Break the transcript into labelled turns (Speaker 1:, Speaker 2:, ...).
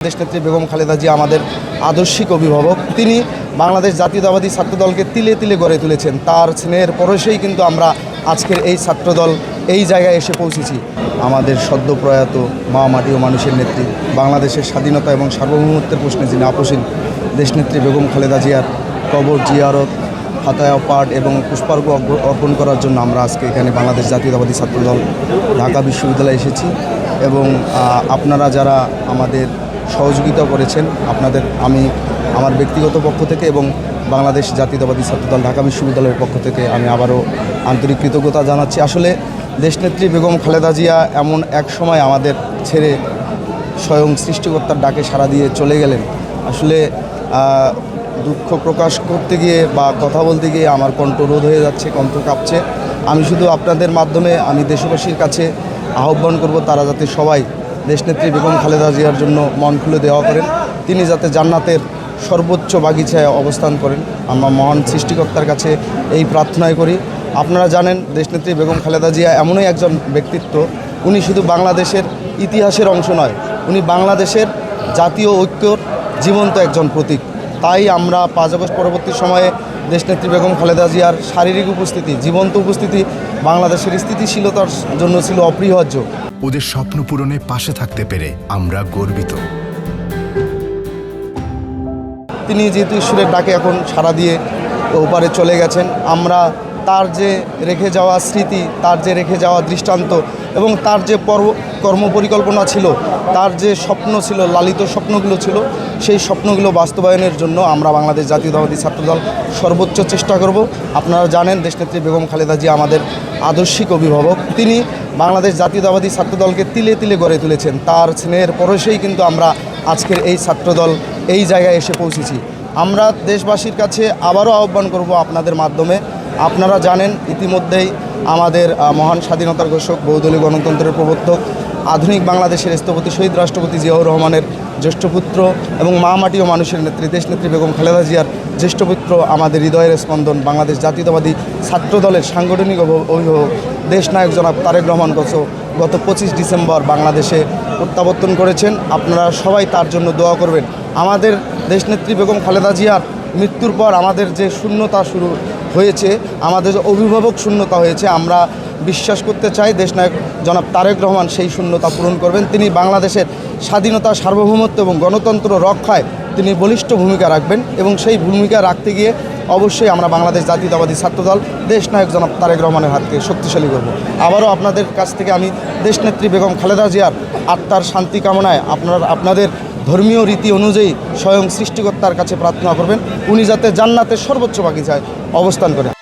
Speaker 1: দেশনেত্রী বেগম খালেদা জিয়া আমাদের আদর্শিক অভিভাবক। তিনি বাংলাদেশ জাতীয়তাবাদী ছাত্রদলকে তিলে তিলে গড়ে তুলেছেন। তার স্নেহের পরশেই কিন্তু আমরা আজকের এই ছাত্রদল এই জায়গায় এসে পৌঁছেছি। আমাদের সদ্য প্রয়াত মা মাটি ও মানুষের নেত্রী, বাংলাদেশের স্বাধীনতা এবং সার্বভৌমত্বের প্রশ্নে যিনি আপোষহীন দেশনেত্রী বেগম খালেদা জিয়ার কবর জিয়ারত, ফাতায়া পাঠ এবং পুষ্পার্ঘ্য অর্পণ করার জন্য আমরা আজকে এখানে বাংলাদেশ জাতীয়তাবাদী ছাত্রদল ঢাকা বিশ্ববিদ্যালয়ে এসেছি। এবং আপনারা যারা আমাদের সহযোগিতা করেছেন, আমি আমার ব্যক্তিগত পক্ষ থেকে এবং বাংলাদেশ জাতীয়তাবাদী ছাত্রদল ঢাকা বিশ্ববিদ্যালয়ের পক্ষ থেকে আমি আবারও আন্তরিক কৃতজ্ঞতা জানাচ্ছি। আসলে দেশনেত্রী বেগম খালেদা জিয়া এমন এক সময় আমাদের ছেড়ে স্বয়ং সৃষ্টিকর্তার ডাকে সাড়া দিয়ে চলে গেলেন। আসলে দুঃখ প্রকাশ করতে গিয়ে বা কথা বলতে গিয়ে আমার কণ্ঠ রোধ হয়ে যাচ্ছে, কণ্ঠ কাঁপছে। আমি শুধু আপনাদের মাধ্যমে আমি দেশবাসীর কাছে আহ্বান করব, তারা যাতে সবাই দেশনেত্রী বেগম খালেদা জিয়ার জন্য মন খুলে দেওয়া করেন। তিনি যাতে জান্নাতের সর্বোচ্চ বাগিচায় অবস্থান করেন, আমরা মহান সৃষ্টিকর্তার কাছে এই প্রার্থনাই করি। আপনারা জানেন দেশনেত্রী বেগম খালেদা জিয়া এমনই একজন ব্যক্তিত্ব, উনি শুধু বাংলাদেশের ইতিহাসের অংশ নয়, উনি বাংলাদেশের জাতীয় ঐক্যর জীবন্ত একজন প্রতীক। তাই আমরা 5 আগস্ট পরবর্তী সময়ে দেশনেত্রী বেগম খালেদা জিয়ার শারীরিক উপস্থিতি, জীবন্ত উপস্থিতি বাংলাদেশের স্থিতিশীলতার জন্য ছিল অপরিহার্য।
Speaker 2: ওদের স্বপ্ন পূরণে পাশে থাকতে পেরে আমরা গর্বিত।
Speaker 1: তিনি যেহেতু ঈশ্বরের ডাকে এখন সাড়া দিয়ে ওপারে চলে গেছেন, আমরা তার যে রেখে যাওয়া স্মৃতি, তার যে রেখে যাওয়া দৃষ্টান্ত এবং তার যে কর্মপরিকল্পনা ছিল, তার যে স্বপ্ন ছিল, লালিত স্বপ্নগুলো ছিল, সেই স্বপ্নগুলো বাস্তবায়নের জন্য আমরা বাংলাদেশ জাতীয়তাবাদী ছাত্রদল সর্বোচ্চ চেষ্টা করব। আপনারা জানেন দেশনেত্রী বেগম খালেদা জিয়া আমাদের আদর্শিক অভিভাবক। তিনি বাংলাদেশ জাতীয়তাবাদী ছাত্রদলকে তিলে তিলে গড়ে তুলেছেন। তার স্নেহের পরশেই কিন্তু আমরা আজকের এই ছাত্রদল এই জায়গায় এসে পৌঁছেছি। আমরা দেশবাসীর কাছে আবারও আহ্বান করব আপনাদের মাধ্যমে। আপনারা জানেন ইতিমধ্যেই আমাদের মহান স্বাধীনতার ঘোষক, বহুদলীয় গণতন্ত্রের প্রবর্তক, আধুনিক বাংলাদেশের স্থপতি শহীদ রাষ্ট্রপতি জিয়াউর রহমানের জ্যেষ্ঠ পুত্র এবং মা মাটি ও মানুষের নেত্রী দেশনেত্রী বেগম খালেদা জিয়ার জ্যেষ্ঠ পুত্র, আমাদের হৃদয়ের স্পন্দন, বাংলাদেশ জাতীয়তাবাদী ছাত্রদলের সাংগঠনিক অভিভাবক দেশনায়ক জনাব তারেক রহমান গত 25 ডিসেম্বর বাংলাদেশে প্রত্যাবর্তন করেছেন। আপনারা সবাই তার জন্য দোয়া করবেন। আমাদের দেশনেত্রী বেগম খালেদা জিয়ার মৃত্যুর পর আমাদের যে শূন্যতা শুরু হয়েছে, আমাদের যে অভিভাবক শূন্যতা হয়েছে, আমরা বিশ্বাস করতে চাই দেশনায়ক জনাব তারেক রহমান সেই শূন্যতা পূরণ করবেন। তিনি বাংলাদেশের স্বাধীনতা, সার্বভৌমত্ব এবং গণতন্ত্র রক্ষায় তিনি বলিষ্ঠ ভূমিকা রাখবেন এবং সেই ভূমিকা রাখতে গিয়ে অবশ্যই আমরা বাংলাদেশ জাতীয়তাবাদী ছাত্রদল দেশনায়ক জনাব তারেক রহমানের হাতকে শক্তিশালী করব। আবারও আপনাদের কাছ থেকে আমি দেশনেত্রী বেগম খালেদা জিয়ার আত্মার শান্তি কামনায় আপনাদের ধর্মীয় রীতি অনুযায়ী স্বয়ং সৃষ্টিকর্তার কাছে প্রার্থনা করবেন, উনি যাতে জান্নাতের সর্বোচ্চ বাগিচায় অবস্থান করেন।